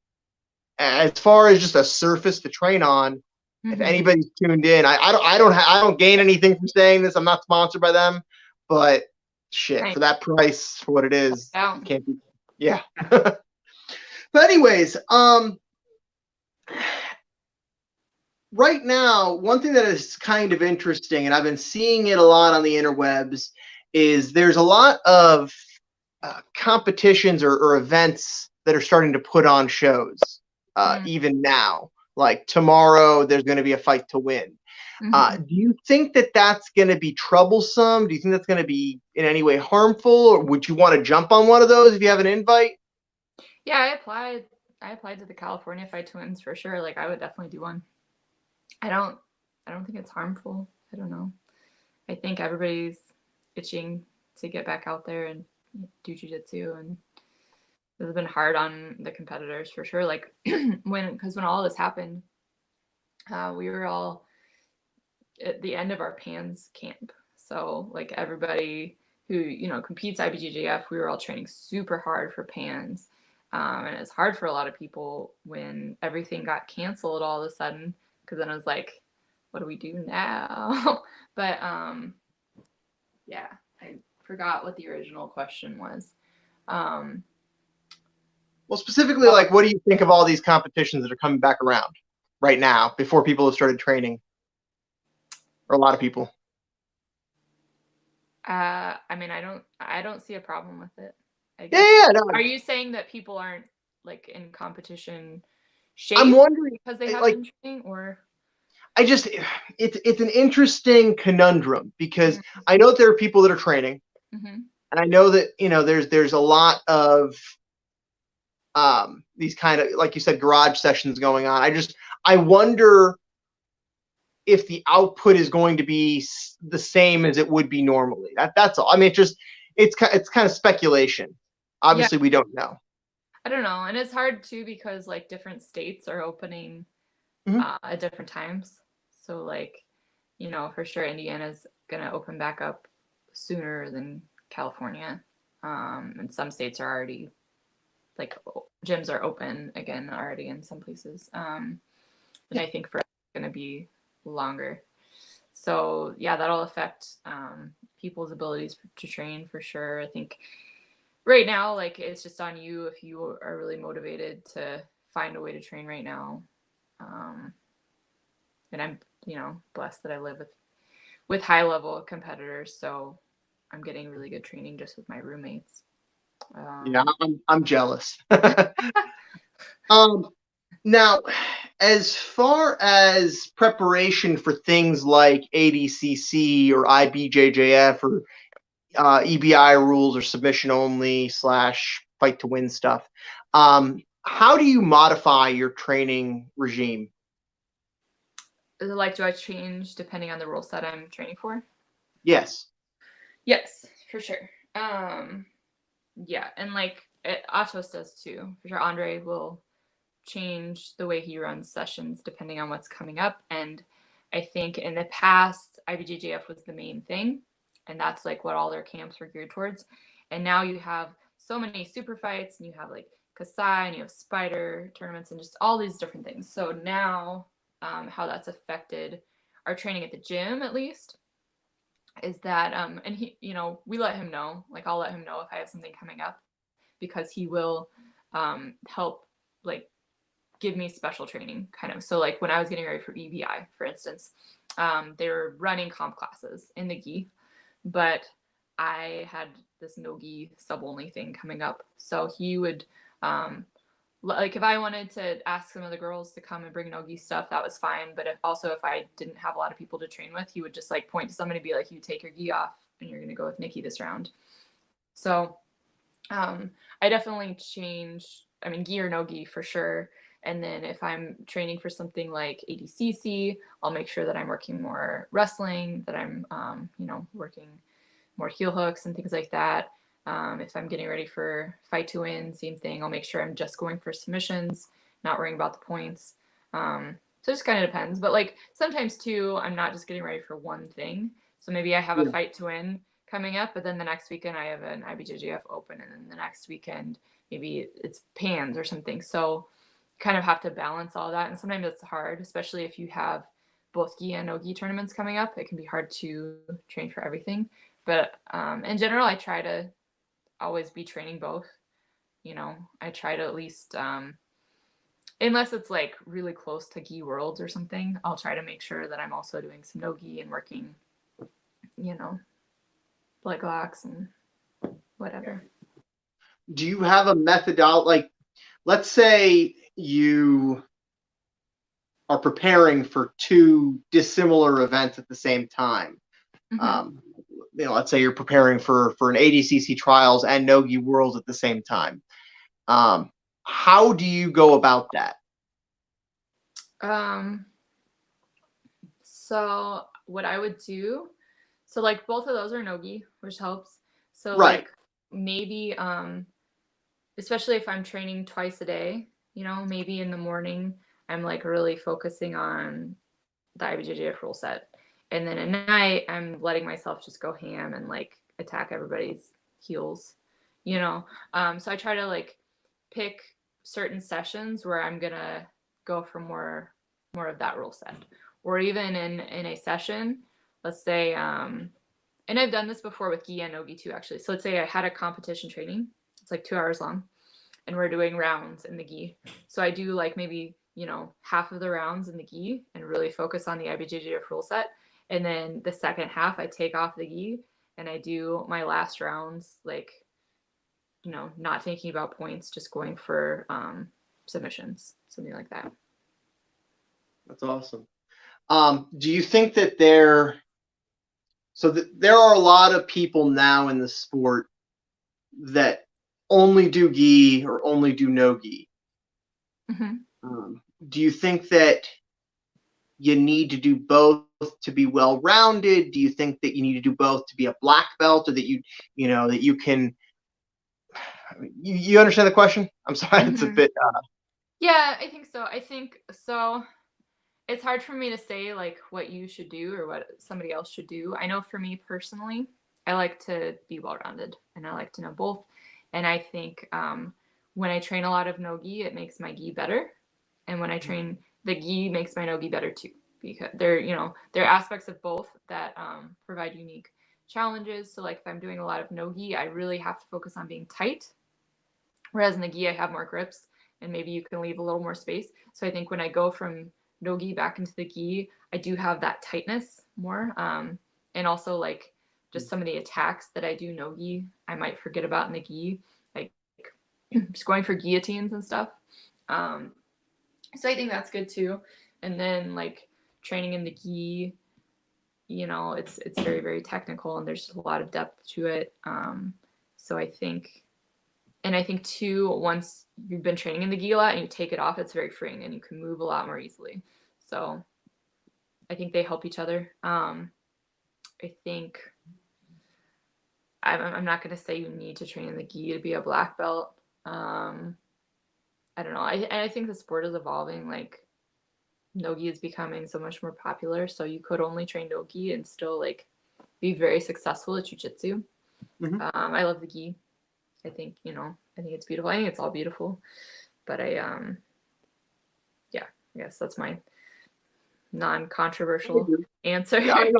as far as just a surface to train on, if anybody's tuned in, I don't gain anything from saying this. I'm not sponsored by them, but shit, Right. for that price, for what it is, Yeah. can't be. Yeah. But anyways, right now, one thing that is kind of interesting, and I've been seeing it a lot on the interwebs, is there's a lot of competitions or events that are starting to put on shows, even now. Like tomorrow, there's going to be a fight to win. Do you think that that's going to be troublesome? Do you think that's going to be in any way harmful, or would you want to jump on one of those if you have an invite? Yeah, I applied to the California Fight Twins for sure. Like I would definitely do one. I don't think it's harmful. I don't know. I think everybody's itching to get back out there and do jiu-jitsu, and it's been hard on the competitors for sure. Like when all this happened, we were all at the end of our PANS camp. So like everybody who competes IBJJF, we were all training super hard for PANS. And it's hard for a lot of people when everything got canceled all of a sudden, because then I was like, what do we do now? But yeah, I forgot what the original question was. Well, specifically, like, what do you think of all these competitions that are coming back around right now before people have started training, or a lot of people? I mean, I don't see a problem with it, I guess. Yeah. No, Are you saying that people aren't like in competition shape I'm wondering because they have like, been training, or it's an interesting conundrum because I know there are people that are training, and I know that there's a lot of these kind of, like you said, garage sessions going on. I wonder if the output is going to be the same as it would be normally. That's all. I mean, it's kind of speculation. Obviously, we don't know. I don't know, and it's hard too because like different states are opening at different times. So like, for sure Indiana's gonna open back up sooner than California, and some states are already like gyms are open again already in some places. And I think for us it's gonna be longer. So yeah, that'll affect people's abilities to train for sure. I think right now, like it's just on you if you are really motivated to find a way to train right now. And I'm, blessed that I live with high level competitors, so I'm getting really good training just with my roommates. Yeah, I'm jealous. Now, as far as preparation for things like ATCC or IBJJF or EBI rules or submission only / fight to win stuff, how do you modify your training regime? Like, do I change depending on the rule set I'm training for? Yes, for sure. Yeah, and like Ottos does too. For sure, Andre will change the way he runs sessions depending on what's coming up. And I think in the past, IBJJF was the main thing, and that's like what all their camps were geared towards. And now you have so many super fights, and you have like Kasai, and you have Spider tournaments, and just all these different things. So now, how that's affected our training at the gym, at least, is that and he, we let him know. Like I'll let him know if I have something coming up, because he will help like give me special training kind of. So like when I was getting ready for EBI, for instance, they were running comp classes in the gi, but I had this no gi sub only thing coming up. So he would like if I wanted to ask some of the girls to come and bring no gi stuff, that was fine. But if I didn't have a lot of people to train with, he would just like point to somebody and be like, you take your gi off and you're going to go with Nikki this round. So I definitely change, I mean, gi or no gi for sure. And then if I'm training for something like ATCC, I'll make sure that I'm working more wrestling, that I'm, working more heel hooks and things like that. If I'm getting ready for fight to win, same thing. I'll make sure I'm just going for submissions, not worrying about the points. So it just kind of depends. But like sometimes too, I'm not just getting ready for one thing. So maybe I have a Yeah. fight to win coming up, but then the next weekend I have an IBJJF Open, and then the next weekend maybe it's Pans or something. So kind of have to balance all that, and sometimes it's hard, especially if you have both gi and no gi tournaments coming up. It can be hard to train for everything, but in general, I try to always be training both. I try to at least, unless it's like really close to gi worlds or something, I'll try to make sure that I'm also doing some no gi and working, leg locks and whatever. Do you have a methodology? Like, let's say you are preparing for two dissimilar events at the same time. Mm-hmm. Let's say you're preparing for an ATCC Trials and no-gi Worlds at the same time. How do you go about that? So what I would do, so like both of those are no-gi, which helps. So Right. like maybe, especially if I'm training twice a day, maybe in the morning, I'm like really focusing on the IBJJF rule set. And then at night, I'm letting myself just go ham and like attack everybody's heels, So I try to like pick certain sessions where I'm gonna go for more of that rule set, or even in a session, let's say, and I've done this before with gi and no gi too, actually. So let's say I had a competition training, it's like 2 hours long, and we're doing rounds in the gi. So I do like maybe, half of the rounds in the gi and really focus on the IBJJF rule set. And then the second half, I take off the gi and I do my last rounds, like, not thinking about points, just going for submissions, something like that. That's awesome. Do you think that there are a lot of people now in the sport that only do gi or only do no gi? Mm-hmm. Do you think that you need to do both to be well rounded? Do you think that you need to do both to be a black belt, or that you can? You understand the question? I'm sorry, Mm-hmm. it's a bit. Yeah, I think so. I think so. It's hard for me to say like what you should do or what somebody else should do. I know for me personally, I like to be well rounded and I like to know both. And I think when I train a lot of no gi, it makes my gi better. And when I train the gi, makes my no gi better too, because there are aspects of both that provide unique challenges. So like if I'm doing a lot of no gi, I really have to focus on being tight. Whereas in the gi, I have more grips and maybe you can leave a little more space. So I think when I go from no gi back into the gi, I do have that tightness more. And also like just some of the attacks that I do no gi, I might forget about in the gi, like just going for guillotines and stuff. So I think that's good too. And then like training in the gi, it's very, very technical and there's just a lot of depth to it. So I think too, once you've been training in the gi a lot and you take it off, it's very freeing and you can move a lot more easily. So I think they help each other. I think I'm not going to say you need to train in the gi to be a black belt. I don't know. I think the sport is evolving. Like no-gi is becoming so much more popular. So you could only train no-gi and still like be very successful at jiu-jitsu. Mm-hmm. I love the gi. I think it's beautiful. I think it's all beautiful. But I guess that's my non-controversial answer. Yeah,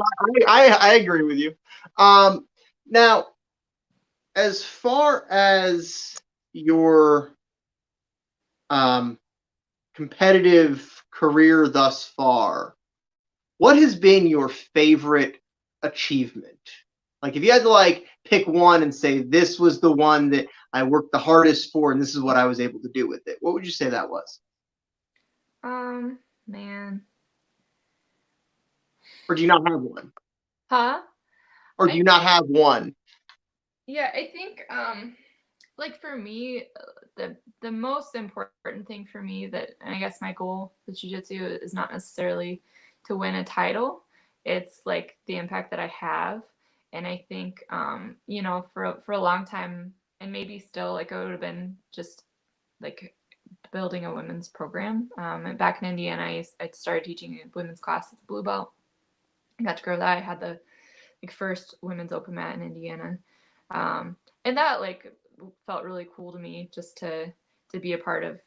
I agree with you. Now, as far as your competitive career thus far, what has been your favorite achievement? Like, if you had to like pick one and say this was the one that I worked the hardest for, and this is what I was able to do with it, what would you say that was? Man. Or do you not have one? Huh? Or do you not have one? Yeah, I think like for me, the most important thing for me that, and I guess my goal with jiu-jitsu is not necessarily to win a title. It's like the impact that I have. And I think, you know, for a long time, and maybe still, like I would have been just like building a women's program. And back in Indiana, I started teaching a women's class as a blue belt. I got to grow that. I had the like first women's open mat in Indiana. And that like felt really cool to me, just to be a part of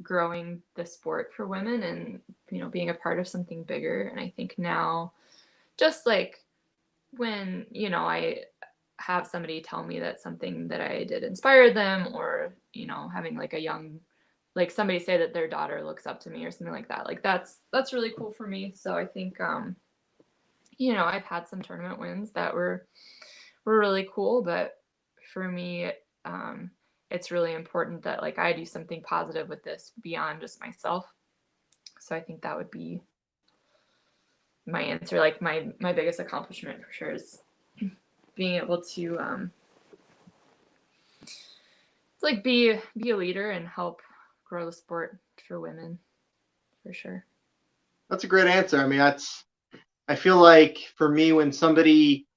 growing the sport for women and, you know, being a part of something bigger. And I think now, just like when, you know, I have somebody tell me that something that I did inspired them, or, you know, having like a young, like somebody say that their daughter looks up to me or something like that, like that's really cool for me. So I think, you know, I've had some tournament wins that were really cool, but for me, it's really important that like I do something positive with this beyond just myself. So I think that would be my answer. Like my biggest accomplishment for sure is being able to like be a leader and help grow the sport for women, for sure. That's a great answer. I mean, I feel like for me, when somebody,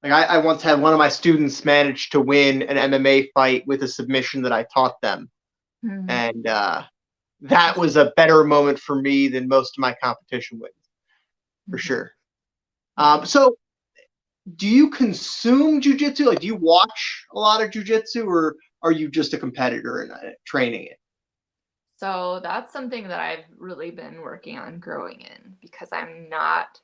like I once had one of my students manage to win an MMA fight with a submission that I taught them. Mm-hmm. And that was a better moment for me than most of my competition wins, for sure. So do you consume jujitsu? Like, do you watch a lot of jujitsu, or are you just a competitor and training it? So that's something that I've really been working on growing in, because I'm not,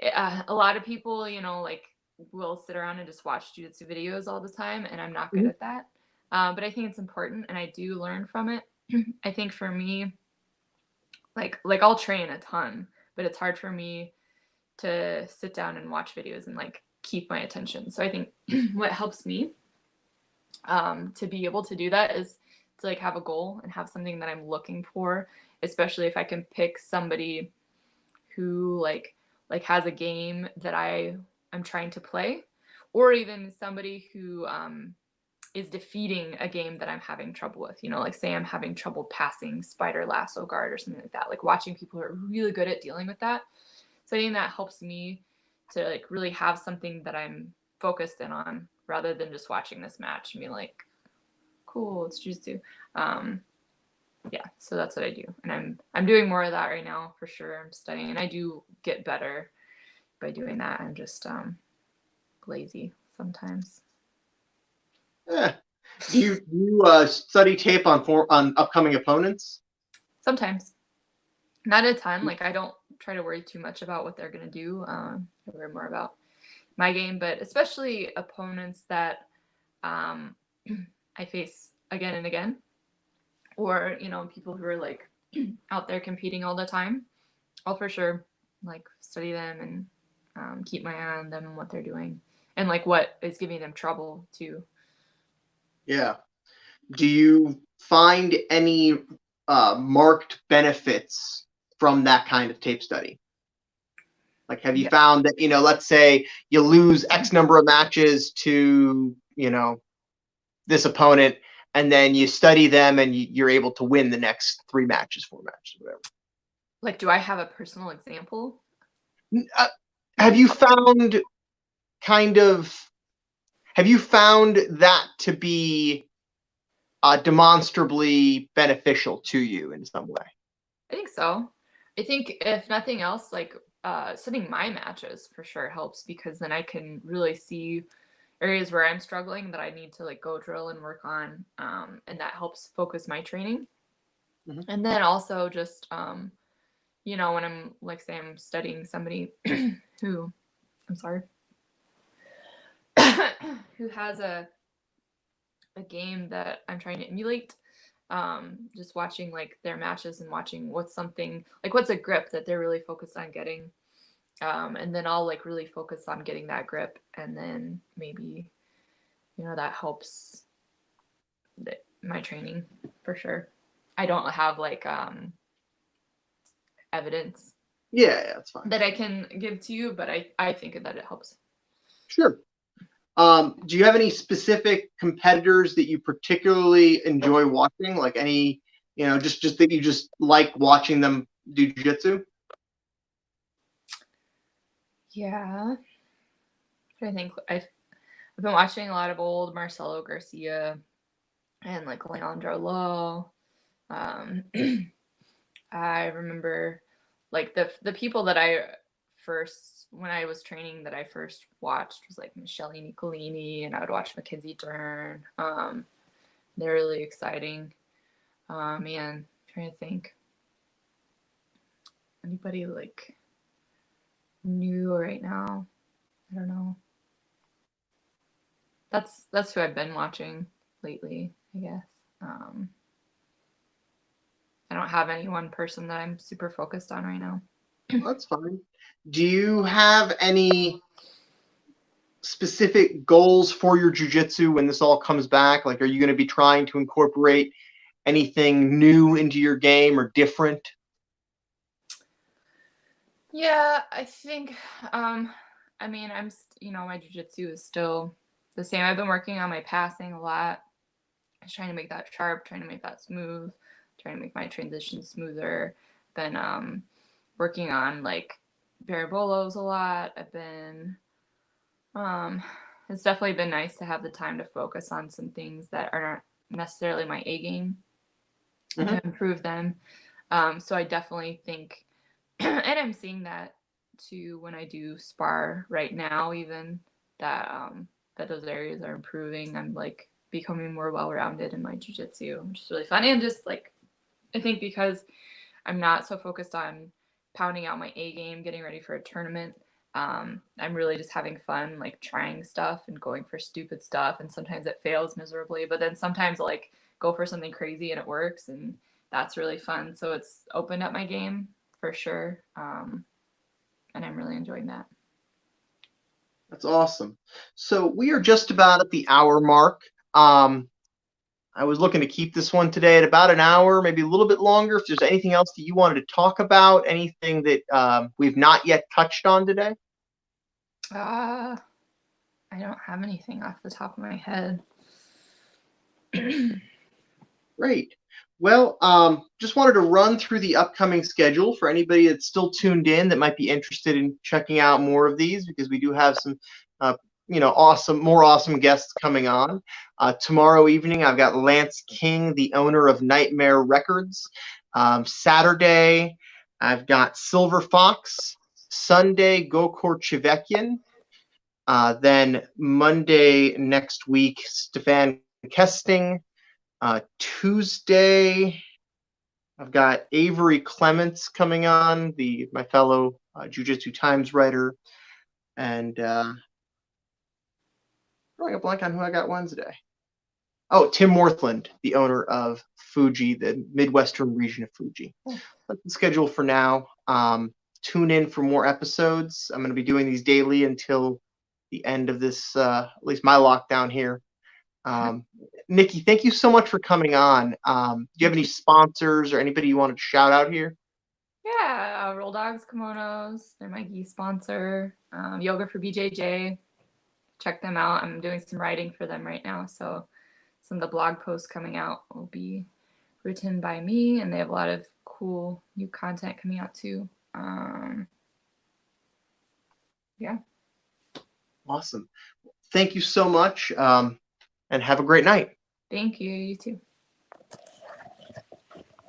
a lot of people, you know, like will sit around and just watch jiu-jitsu videos all the time, and I'm not good at that. But I think it's important, and I do learn from it. I think for me, like I'll train a ton, but it's hard for me to sit down and watch videos and like keep my attention. So I think what helps me to be able to do that is to like have a goal and have something that I'm looking for, especially if I can pick somebody who like has a game that I'm trying to play, or even somebody who is defeating a game that I'm having trouble with. You know, like say I'm having trouble passing spider lasso guard or something like that. Like watching people who are really good at dealing with that. So I think that helps me to like really have something that I'm focused in on, rather than just watching this match and being like, cool, it's jiu-jitsu. Yeah, so that's what I do, and I'm doing more of that right now for sure. I'm studying, and I do get better by doing that. I'm just lazy sometimes. Yeah. Do you study tape on upcoming opponents? Sometimes, not a ton. Like I don't try to worry too much about what they're gonna do. I worry more about my game, but especially opponents that I face again and again, or you know, people who are like out there competing all the time. I'll for sure like study them and keep my eye on them and what they're doing, and like what is giving them trouble too. Yeah. Do you find any marked benefits from that kind of tape study? Like, have you found that, you know, let's say you lose X number of matches to, you know, this opponent, and then you study them and you're able to win the next 3 matches, 4 matches, whatever. Like, do I have a personal example? Have you found that to be demonstrably beneficial to you in some way? I think so. I think if nothing else, like studying my matches for sure helps, because then I can really see areas where I'm struggling that I need to like go drill and work on, and that helps focus my training. Mm-hmm. And then also just you know, when I'm like say I'm studying somebody who, I'm sorry, who has a game that I'm trying to emulate, just watching like their matches and watching what's a grip that they're really focused on getting, and then I'll like really focus on getting that grip, and then maybe, you know, that helps my training for sure. I don't have like evidence Yeah, that's fine. that I can give to you, but I think that it helps. Sure. Do you have any specific competitors that you particularly enjoy watching? Like any, just that you just like watching them do jiu-jitsu? Yeah. I think I've been watching a lot of old Marcelo Garcia and like Leandro Lo. I remember like the people that when I was training that I first watched was like Michele Nicolini, and I would watch Mackenzie Dern. They're really exciting. Man, I'm trying to think. Anybody like new right now? I don't know. That's who I've been watching lately, I guess. I don't have any one person that I'm super focused on right now. That's fine. Do you have any specific goals for your jiu-jitsu when this all comes back? Like, are you going to be trying to incorporate anything new into your game or different? Yeah, I think, I mean, my jiu-jitsu is still the same. I've been working on my passing a lot. I was trying to make that sharp, trying to make that smooth, trying to make my transition smoother. Been working on like barabolos a lot. It's definitely been nice to have the time to focus on some things that aren't necessarily my A game and to improve them. So I definitely think, and I'm seeing that too when I do spar right now, even that those areas are improving. I'm like becoming more well-rounded in my jiu-jitsu, which is really fun. And just like, I think because I'm not so focused on pounding out my A game, getting ready for a tournament, I'm really just having fun, like trying stuff and going for stupid stuff. And sometimes it fails miserably, but then sometimes like go for something crazy and it works, and that's really fun. So it's opened up my game for sure. And I'm really enjoying that. That's awesome. So we are just about at the hour mark. I was looking to keep this one today at about an hour, maybe a little bit longer. If there's anything else that you wanted to talk about, anything that we've not yet touched on today? I don't have anything off the top of my head. Great. Well, just wanted to run through the upcoming schedule for anybody that's still tuned in that might be interested in checking out more of these, because we do have some, more awesome guests coming on. Tomorrow evening, I've got Lance King, the owner of Nightmare Records. Saturday, I've got Silver Fox. Sunday, Gokor Chivekian. Then Monday next week, Stefan Kesting. Tuesday, I've got Avery Clements coming on, my fellow Jiu-Jitsu Times writer, and drawing a blank on who I got Wednesday. Oh, Tim Morthland, the owner of Fuji, the Midwestern region of Fuji. That's the schedule for now. Tune in for more episodes. I'm going to be doing these daily until the end of this, at least my lockdown here. Nikki, thank you so much for coming on. Do you have any sponsors or anybody you wanted to shout out here? Yeah, Roll Dogs Kimonos. They're my gi sponsor. Yoga for BJJ. Check them out. I'm doing some writing for them right now, so some of the blog posts coming out will be written by me, and they have a lot of cool new content coming out too. Yeah. Awesome. Thank you so much, and have a great night. Thank you. You too.